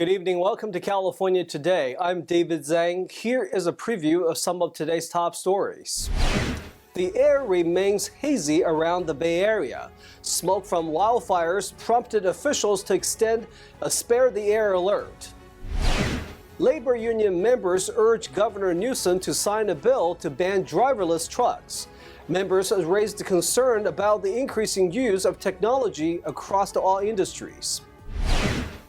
Good evening. Welcome to California Today. I'm David Zhang. Here is a preview of some of today's top stories. The air remains hazy around the Bay Area. Smoke from wildfires prompted officials to extend a spare the air alert. Labor union members urge Governor Newsom to sign a bill to ban driverless trucks. Members raised concern about the increasing use of technology across all industries.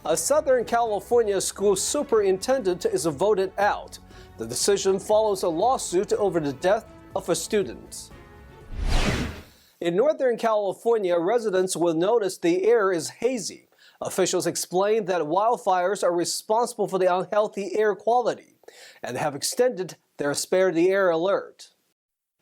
A Southern California school superintendent is voted out. The decision follows a lawsuit over the death of a student. In Northern California, residents will notice the air is hazy. Officials explain that wildfires are responsible for the unhealthy air quality and have extended their spare the air alert.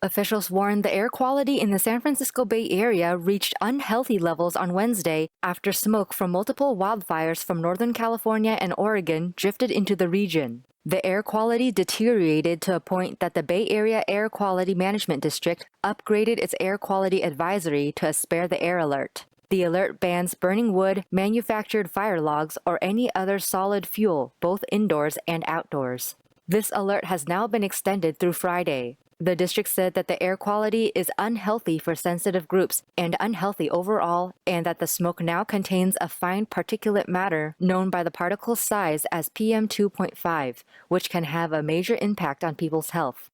Officials warned the air quality in the San Francisco Bay Area reached unhealthy levels on Wednesday after smoke from multiple wildfires from Northern California and Oregon drifted into the region. The air quality deteriorated to a point that the Bay Area Air Quality Management District upgraded its air quality advisory to a spare the air alert. The alert bans burning wood, manufactured fire logs, or any other solid fuel, both indoors and outdoors. This alert has now been extended through Friday. The district said that the air quality is unhealthy for sensitive groups and unhealthy overall, and that the smoke now contains a fine particulate matter known by the particle size as PM2.5, which can have a major impact on people's health.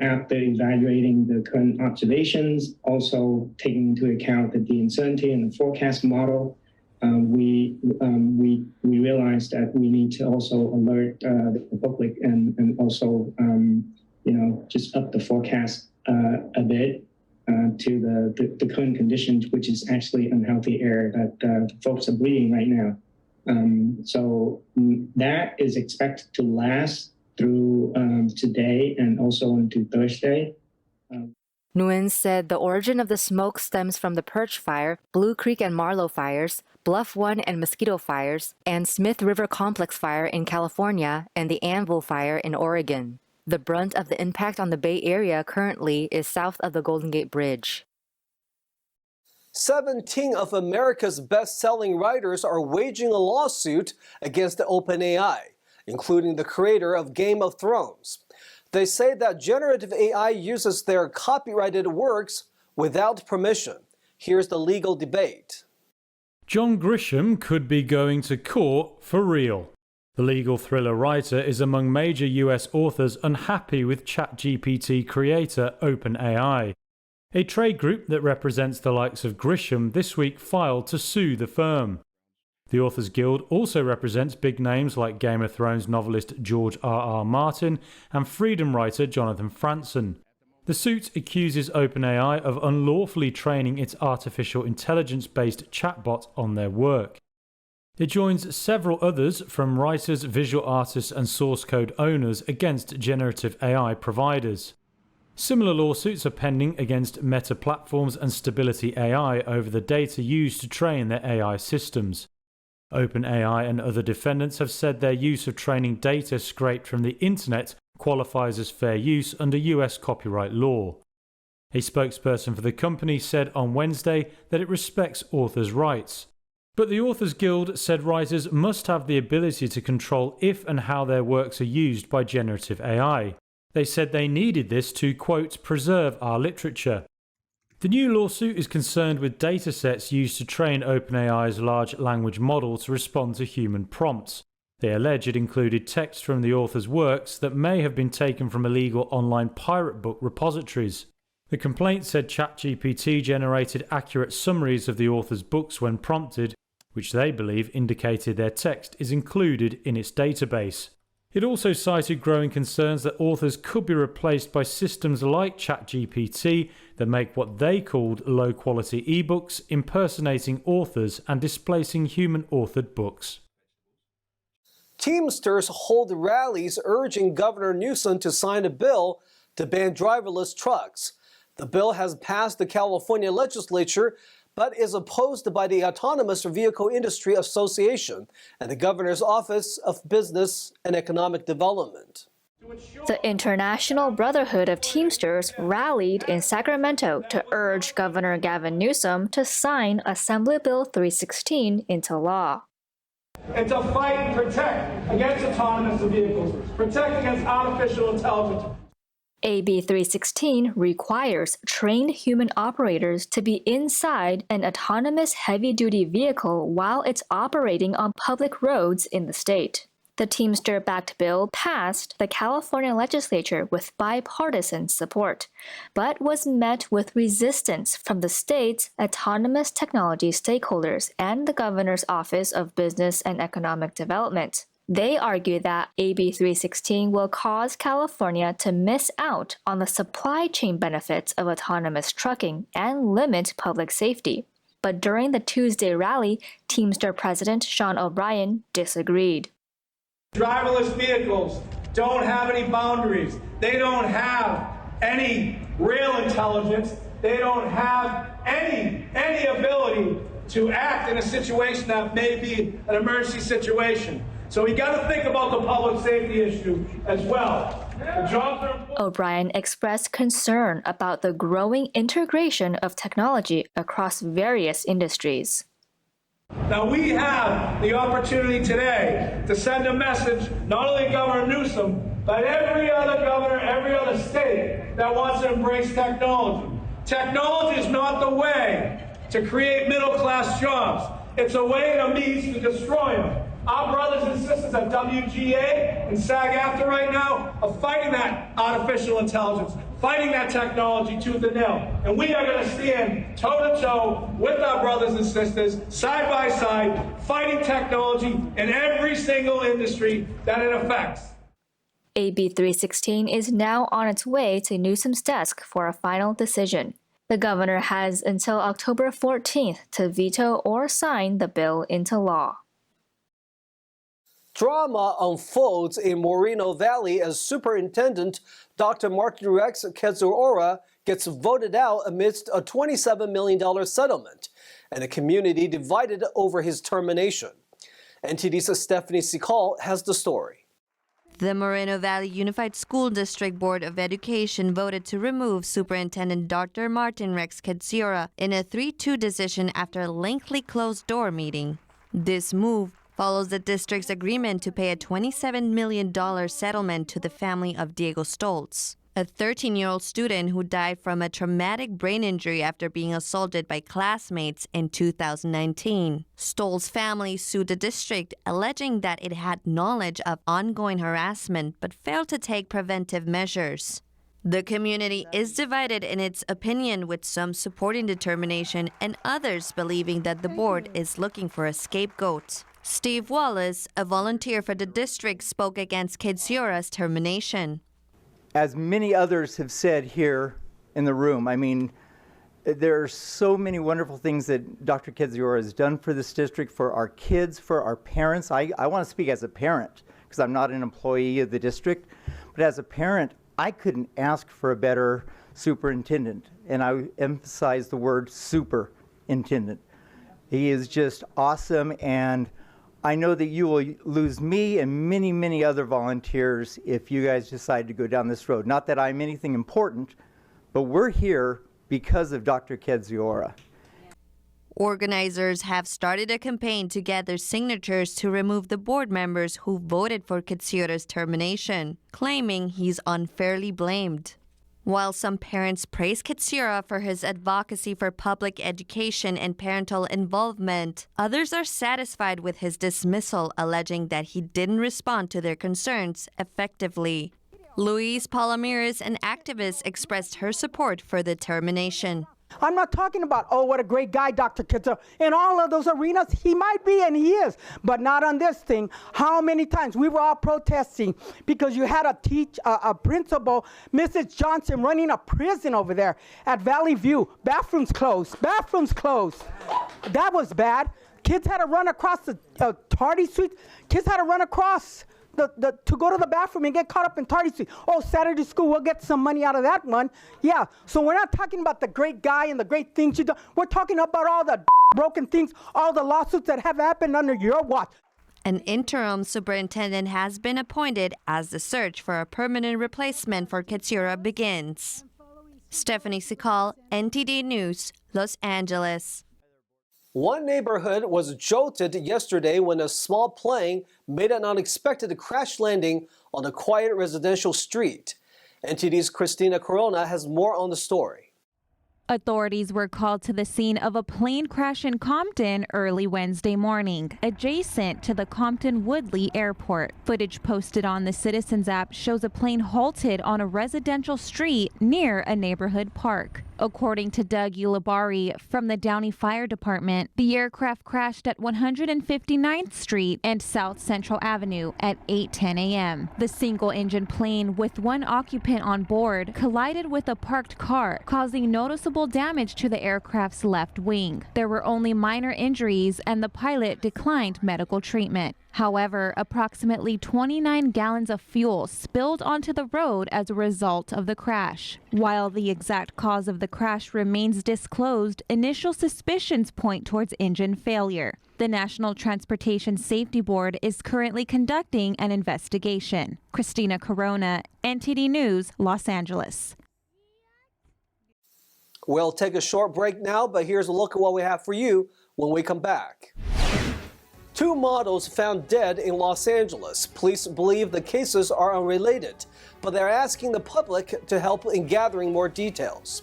After evaluating the current observations, also taking into account the uncertainty in the forecast model, we realized that we need to also alert the public and also just up the forecast a bit to the current conditions, which is actually unhealthy air that folks are breathing right now. So that is expected to last through today and also into Thursday. Nguyen said the origin of the smoke stems from the Perch Fire, Blue Creek and Marlow fires, Bluff 1 and Mosquito fires, and Smith River Complex Fire in California and the Anvil Fire in Oregon. The brunt of the impact on the Bay Area currently is south of the Golden Gate Bridge. 17 of America's best-selling writers are waging a lawsuit against OpenAI, including the creator of Game of Thrones. They say that generative AI uses their copyrighted works without permission. Here's the legal debate. John Grisham could be going to court for real. The legal thriller writer is among major US authors unhappy with ChatGPT creator OpenAI. A trade group that represents the likes of Grisham this week filed to sue the firm. The Authors Guild also represents big names like Game of Thrones novelist George R.R. Martin and freedom writer Jonathan Franzen. The suit accuses OpenAI of unlawfully training its artificial intelligence-based chatbot on their work. It joins several others, from writers, visual artists and source code owners, against generative AI providers. Similar lawsuits are pending against Meta Platforms and Stability AI over the data used to train their AI systems. OpenAI and other defendants have said their use of training data scraped from the internet qualifies as fair use under US copyright law. A spokesperson for the company said on Wednesday that it respects authors' rights. But the Authors Guild said writers must have the ability to control if and how their works are used by generative AI. They said they needed this to, quote, preserve our literature. The new lawsuit is concerned with datasets used to train OpenAI's large language model to respond to human prompts. They allege it included text from the author's works that may have been taken from illegal online pirate book repositories. The complaint said ChatGPT generated accurate summaries of the author's books when prompted, which they believe indicated their text is included in its database. It also cited growing concerns that authors could be replaced by systems like ChatGPT that make what they called low-quality ebooks, impersonating authors and displacing human-authored books. Teamsters hold rallies urging Governor Newsom to sign a bill to ban driverless trucks. The bill has passed the California legislature, but is opposed by the Autonomous Vehicle Industry Association and the Governor's Office of Business and Economic Development. The International Brotherhood of Teamsters rallied in Sacramento to urge Governor Gavin Newsom to sign Assembly Bill 316 into law. and to fight and protect against autonomous vehicles, protect against artificial intelligence. AB 316 requires trained human operators to be inside an autonomous heavy-duty vehicle while it's operating on public roads in the state. The Teamster-backed bill passed the California legislature with bipartisan support, but was met with resistance from the state's autonomous technology stakeholders and the governor's Office of Business and Economic Development. They argue that AB 316 will cause California to miss out on the supply chain benefits of autonomous trucking and limit public safety. But during the Tuesday rally, Teamster President Sean O'Brien disagreed. Driverless vehicles don't have any boundaries. They don't have any real intelligence. They don't have any ability to act in a situation that may be an emergency situation. So we got to think about the public safety issue as well. O'Brien expressed concern about the growing integration of technology across various industries. Now we have the opportunity today to send a message, not only Governor Newsom, but every other governor, every other state that wants to embrace technology. Technology is not the way to create middle-class jobs. It's a way to means to destroy them. Our brothers and sisters at WGA and SAG-AFTRA right now are fighting that artificial intelligence, fighting that technology tooth and nail. And we are going to stand toe-to-toe with our brothers and sisters, side by side, fighting technology in every single industry that it affects. AB 316 is now on its way to Newsom's desk for a final decision. The governor has until October 14th to veto or sign the bill into law. Drama unfolds in Moreno Valley as Superintendent Dr. Martin Rex Kezuora gets voted out amidst a $27 million settlement and a community divided over his termination. NTD's Stephanie Sikal has the story. The Moreno Valley Unified School District Board of Education voted to remove Superintendent Dr. Martin Rex Kezuora in a 3-2 decision after a lengthy closed-door meeting. This move follows the district's agreement to pay a $27 million settlement to the family of Diego Stoltz, a 13-year-old student who died from a traumatic brain injury after being assaulted by classmates in 2019. Stoltz's family sued the district, alleging that it had knowledge of ongoing harassment but failed to take preventive measures. The community is divided in its opinion, with some supporting the termination and others believing that the board is looking for a scapegoat. Steve Wallace, a volunteer for the district, spoke against Kezuora's termination. As many others have said here in the room, I mean, there are so many wonderful things that Dr. Kezuora has done for this district, for our kids, for our parents. I want to speak as a parent because I'm not an employee of the district, but as a parent, I couldn't ask for a better superintendent, and I emphasize the word superintendent. He is just awesome, and I know that you will lose me and many, many other volunteers if you guys decide to go down this road. Not that I'm anything important, but we're here because of Dr. Kezuora. Organizers have started a campaign to gather signatures to remove the board members who voted for Kezuora's termination, claiming he's unfairly blamed. While some parents praise Kezuora for his advocacy for public education and parental involvement, others are satisfied with his dismissal, alleging that he didn't respond to their concerns effectively. Louise Palomiris, an activist, expressed her support for the termination. I'm not talking about, oh, what a great guy Dr. Kezuora. In all of those arenas, he might be and he is, but not on this thing. How many times we were all protesting because you had a principal, Mrs. Johnson, running a prison over there at Valley View. Bathrooms closed. Bathrooms closed. That was bad. Kids had to run across the tardy street. Kids had to run across to go to the bathroom and get caught up in tardy street. Oh, Saturday school, we'll get some money out of that one. Yeah, so we're not talking about the great guy and the great things you do. We're talking about all the broken things, all the lawsuits that have happened under your watch. An interim superintendent has been appointed as the search for a permanent replacement for Kezuora begins. Stephanie Sikal, NTD News, Los Angeles. One neighborhood was jolted yesterday when a small plane made an unexpected crash landing on a quiet residential street. NTD's Christina Corona has more on the story. Authorities were called to the scene of a plane crash in Compton early Wednesday morning, adjacent to the Compton Woodley Airport. Footage posted on the Citizens app shows a plane halted on a residential street near a neighborhood park. According to Doug Ulibarri from the Downey Fire Department, the aircraft crashed at 159th Street and South Central Avenue at 8:10 a.m. The single-engine plane with one occupant on board collided with a parked car, causing noticeable damage to the aircraft's left wing. There were only minor injuries and the pilot declined medical treatment. However, approximately 29 gallons of fuel spilled onto the road as a result of the crash. While the exact cause of the crash remains disclosed, initial suspicions point towards engine failure. The National Transportation Safety Board is currently conducting an investigation. Christina Corona, NTD News, Los Angeles. We'll take a short break now, but here's a look at what we have for you when we come back. Two models found dead in Los Angeles. Police believe the cases are unrelated, but they're asking the public to help in gathering more details.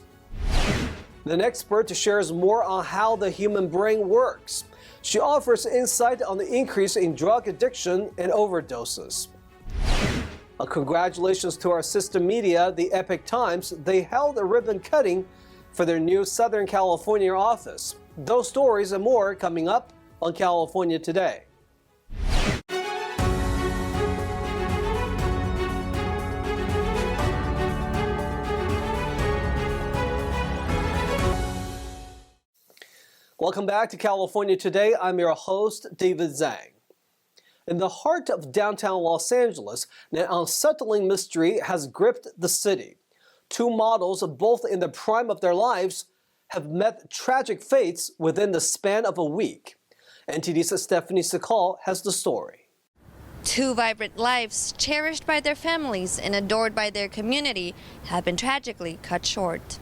An expert shares more on how the human brain works. She offers insight on the increase in drug addiction and overdoses. Congratulations to our sister media, the Epoch Times. They held a ribbon cutting for their new Southern California office. Those stories and more coming up on California Today. Welcome back to California Today. I'm your host, David Zhang. In the heart of downtown Los Angeles, an unsettling mystery has gripped the city. Two models, both in the prime of their lives, have met tragic fates within the span of a week. NTD's Stephanie Secal has the story. Two vibrant lives, cherished by their families and adored by their community, have been tragically cut short.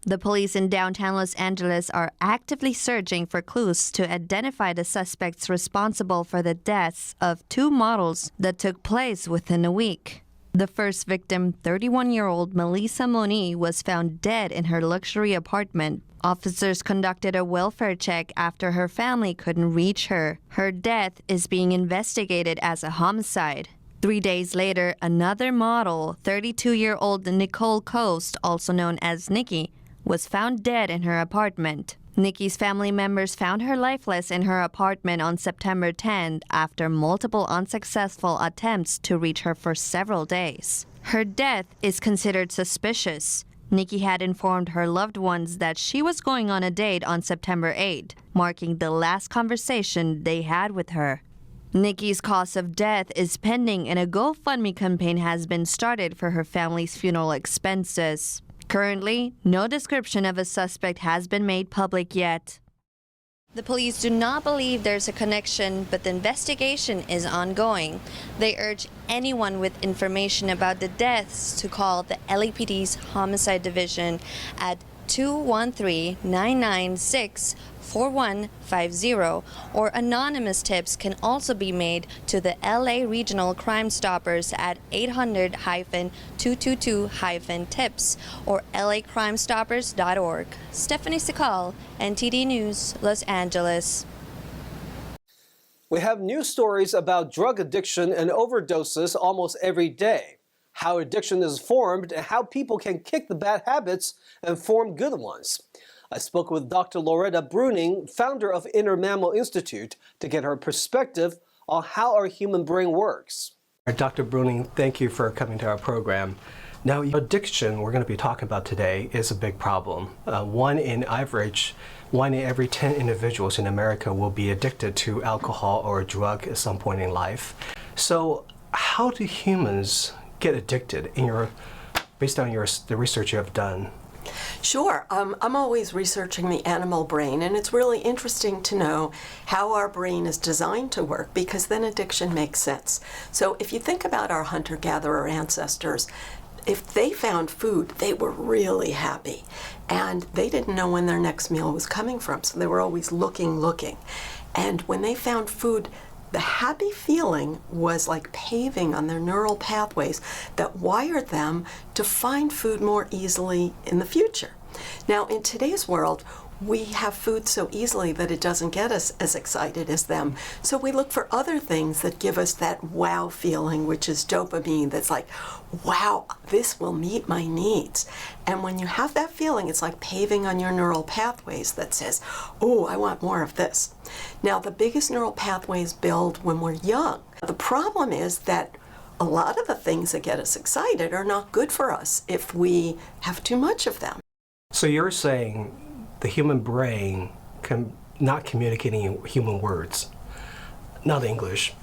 The police in downtown Los Angeles are actively searching for clues to identify the suspects responsible for the deaths of two models that took place within a week. The first victim, 31-year-old Melissa Moni, was found dead in her luxury apartment. Officers conducted a welfare check after her family couldn't reach her. Her death is being investigated as a homicide. 3 days later, another model, 32-year-old Nicole Coast, also known as Nikki, was found dead in her apartment. Nikki's family members found her lifeless in her apartment on September 10th after multiple unsuccessful attempts to reach her for several days. Her death is considered suspicious. Nikki had informed her loved ones that she was going on a date on September 8th, marking the last conversation they had with her. Nikki's cause of death is pending and a GoFundMe campaign has been started for her family's funeral expenses. Currently, no description of a suspect has been made public yet. The police do not believe there's a connection, but the investigation is ongoing. They urge anyone with information about the deaths to call the LAPD's Homicide Division at 213-996-4150, or anonymous tips can also be made to the LA Regional Crime Stoppers at 800-222-TIPS or lacrimestoppers.org. Stephanie Secal, NTD News, Los Angeles. We have news stories about drug addiction and overdoses almost every day. How addiction is formed and how people can kick the bad habits and form good ones. I spoke with Dr. Loretta Bruning, founder of Inner Mammal Institute, to get her perspective on how our human brain works. Dr. Bruning, thank you for coming to our program. Now, addiction we're going to be talking about today is a big problem. One in every 10 individuals in America will be addicted to alcohol or a drug at some point in life. So how do humans get addicted based on the research you have done? Sure. I'm always researching the animal brain, and it's really interesting to know how our brain is designed to work, because then addiction makes sense. So if you think about our hunter-gatherer ancestors, if they found food, they were really happy. And they didn't know when their next meal was coming from, so they were always looking. And when they found food, the happy feeling was like paving on their neural pathways that wired them to find food more easily in the future. Now, in today's world, we have food so easily that it doesn't get us as excited as them. So we look for other things that give us that wow feeling, which is dopamine, that's like, wow, this will meet my needs. And when you have that feeling, it's like paving on your neural pathways that says, oh, I want more of this. Now, the biggest neural pathways build when we're young. The problem is that a lot of the things that get us excited are not good for us if we have too much of them. So you're saying the human brain not communicating in human words, not English,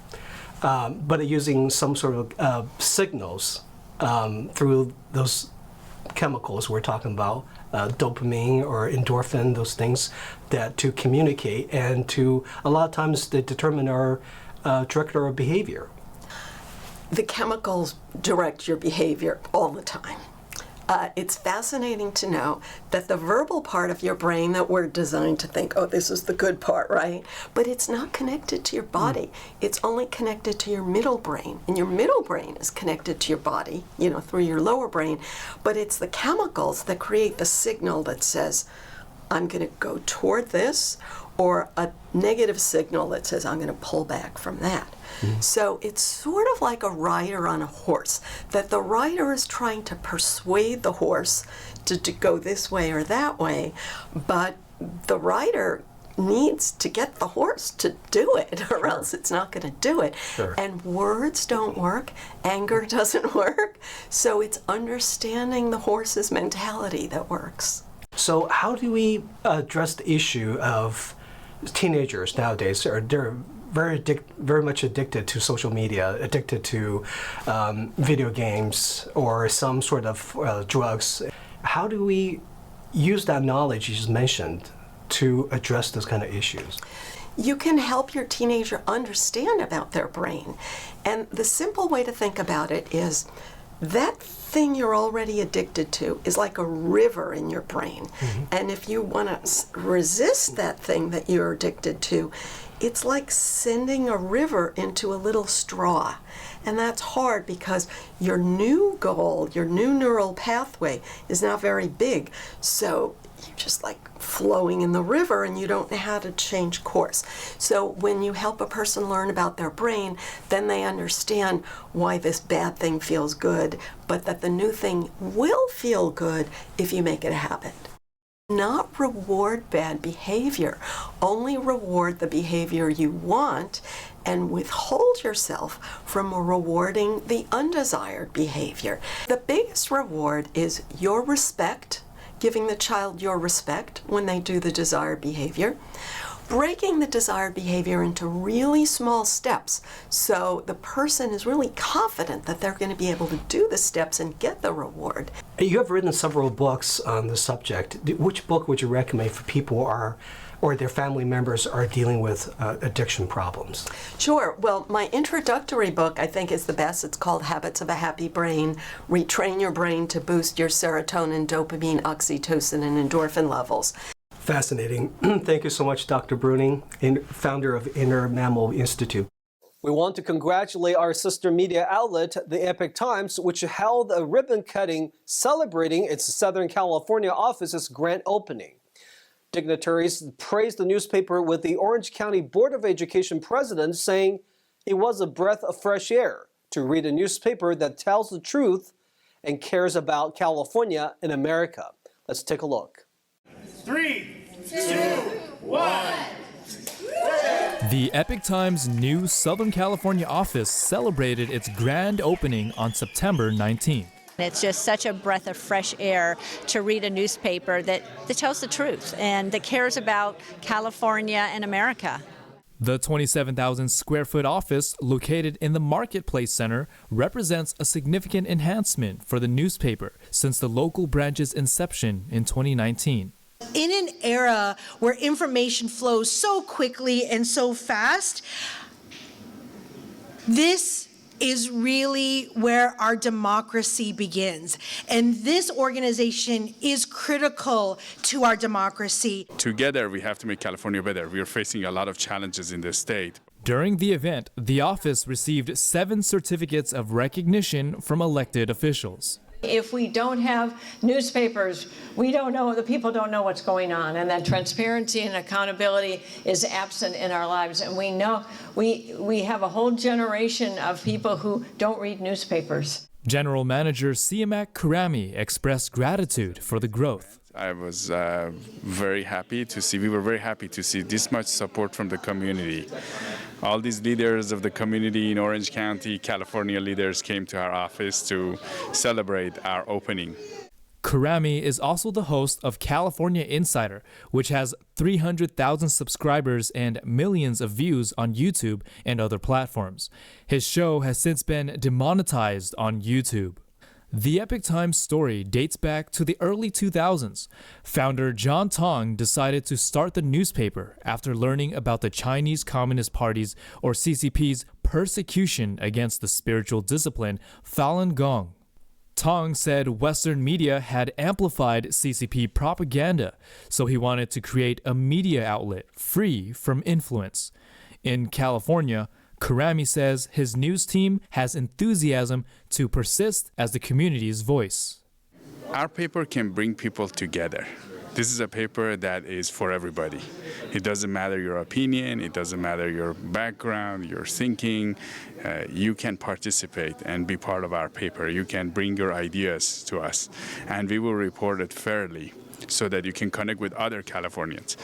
but using some sort of signals through those chemicals we're talking about, dopamine or endorphin, those things that to communicate and to a lot of times they determine our direct our behavior. The chemicals direct your behavior all the time. It's fascinating to know that the verbal part of your brain that we're designed to think, oh, this is the good part, right? But it's not connected to your body. It's only connected to your middle brain. And your middle brain is connected to your body, through your lower brain. But it's the chemicals that create the signal that says, I'm going to go toward this, or a negative signal that says, I'm going to pull back from that. So it's sort of like a rider on a horse, that the rider is trying to persuade the horse to go this way or that way, but the rider needs to get the horse to do it, or else it's not going to do it. And words don't work, anger doesn't work, so it's understanding the horse's mentality that works. So how do we address the issue of teenagers nowadays? They're very much addicted to social media, addicted to video games or some sort of drugs. How do we use that knowledge you just mentioned to address those kind of issues? You can help your teenager understand about their brain. And the simple way to think about it is that thing you're already addicted to is like a river in your brain. And if you want to resist that thing that you're addicted to, it's like sending a river into a little straw. And that's hard because your new goal, your new neural pathway is not very big. So you're just like flowing in the river and you don't know how to change course. So when you help a person learn about their brain, then they understand why this bad thing feels good, but that the new thing will feel good if you make it a habit. Not reward bad behavior, only reward the behavior you want and withhold yourself from rewarding the undesired behavior. The biggest reward is your respect, giving the child your respect when they do the desired behavior, breaking the desired behavior into really small steps so the person is really confident that they're going to be able to do the steps and get the reward. You have written several books on the subject. Which book would you recommend for people or their family members are dealing with addiction problems? Sure. Well, my introductory book, I think, is the best. It's called Habits of a Happy Brain. Retrain your brain to boost your serotonin, dopamine, oxytocin, and endorphin levels. Fascinating. Thank you so much, Dr. Bruning, founder of Inner Mammal Institute. We want to congratulate our sister media outlet, the Epoch Times, which held a ribbon cutting celebrating its Southern California office's grand opening. Dignitaries praised the newspaper with the Orange County Board of Education president saying it was a breath of fresh air to read a newspaper that tells the truth and cares about California and America. Let's take a look. 3, 2, 1. The Epoch Times new Southern California office celebrated its grand opening on September 19th. It's just such a breath of fresh air to read a newspaper that tells the truth and that cares about California and America. The 27,000 square foot office located in the Marketplace Center represents a significant enhancement for the newspaper since the local branch's inception in 2019. In an era where information flows so quickly and so fast, this is really where our democracy begins. And this organization is critical to our democracy. Together, we have to make California better. We are facing a lot of challenges in the state. During the event, the office received 7 certificates of recognition from elected officials. If we don't have newspapers, we don't know, the people don't know what's going on, and that transparency and accountability is absent in our lives. And we know we have a whole generation of people who don't read newspapers. General Manager Siamak Kurami expressed gratitude for the growth. I was very happy to see, we were very happy to see this much support from the community. All these leaders of the community in Orange County, California leaders came to our office to celebrate our opening. Kurami is also the host of California Insider, which has 300,000 subscribers and millions of views on YouTube and other platforms. His show has since been demonetized on YouTube. The Epoch Times story dates back to the early 2000s. Founder John Tong decided to start the newspaper after learning about the Chinese Communist Party's, or CCP's, persecution against the spiritual discipline Falun Gong. Tong said Western media had amplified CCP propaganda, so he wanted to create a media outlet free from influence. In California, Kurami says his news team has enthusiasm to persist as the community's voice. Our paper can bring people together. This is a paper that is for everybody. It doesn't matter your opinion, it doesn't matter your background, your thinking. You can participate and be part of our paper. You can bring your ideas to us, and we will report it fairly so that you can connect with other Californians.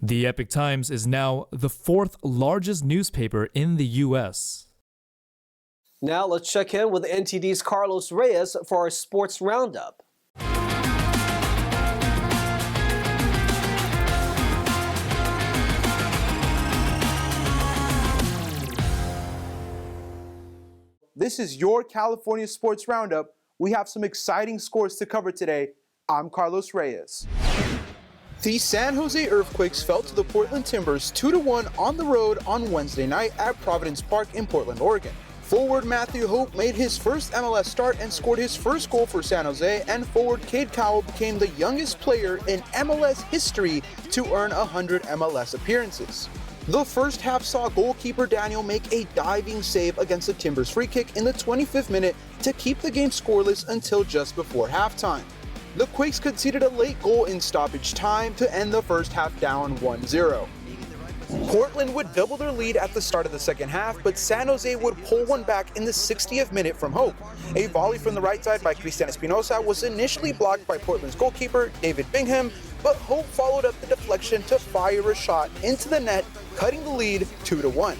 The Epoch Times is now the 4th largest newspaper in the U.S. Now let's check in with NTD's Carlos Reyes for our sports roundup. This is your California Sports Roundup. We have some exciting scores to cover today. I'm Carlos Reyes. The San Jose Earthquakes fell to the Portland Timbers 2-1 on the road on Wednesday night at Providence Park in Portland, Oregon. Forward Matthew Hope made his first MLS start and scored his first goal for San Jose, and forward Cade Cowell became the youngest player in MLS history to earn 100 MLS appearances. The first half saw goalkeeper Daniel make a diving save against the Timbers free kick in the 25th minute to keep the game scoreless until just before halftime. The Quakes conceded a late goal in stoppage time to end the first half down 1-0. Portland would double their lead at the start of the second half, but San Jose would pull one back in the 60th minute from Hope. A volley from the right side by Cristian Espinosa was initially blocked by Portland's goalkeeper, David Bingham, but Hope followed up the deflection to fire a shot into the net, cutting the lead 2-1.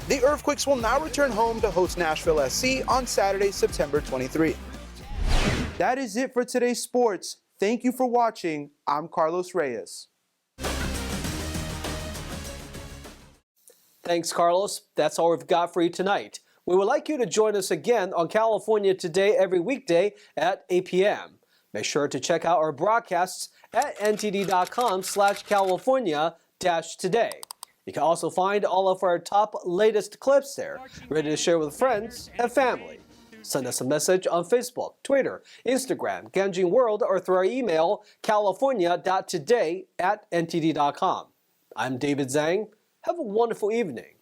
The Earthquakes will now return home to host Nashville SC on Saturday, September 23. That is it for today's sports. Thank you for watching. I'm Carlos Reyes. Thanks, Carlos. That's all we've got for you tonight. We would like you to join us again on California Today every weekday at 8 p.m. Make sure to check out our broadcasts at ntd.com/California-today. You can also find all of our top latest clips there, ready to share with friends and family. Send us a message on Facebook, Twitter, Instagram, Ganjin World, or through our email, california.today@ntd.com. I'm David Zhang. Have a wonderful evening.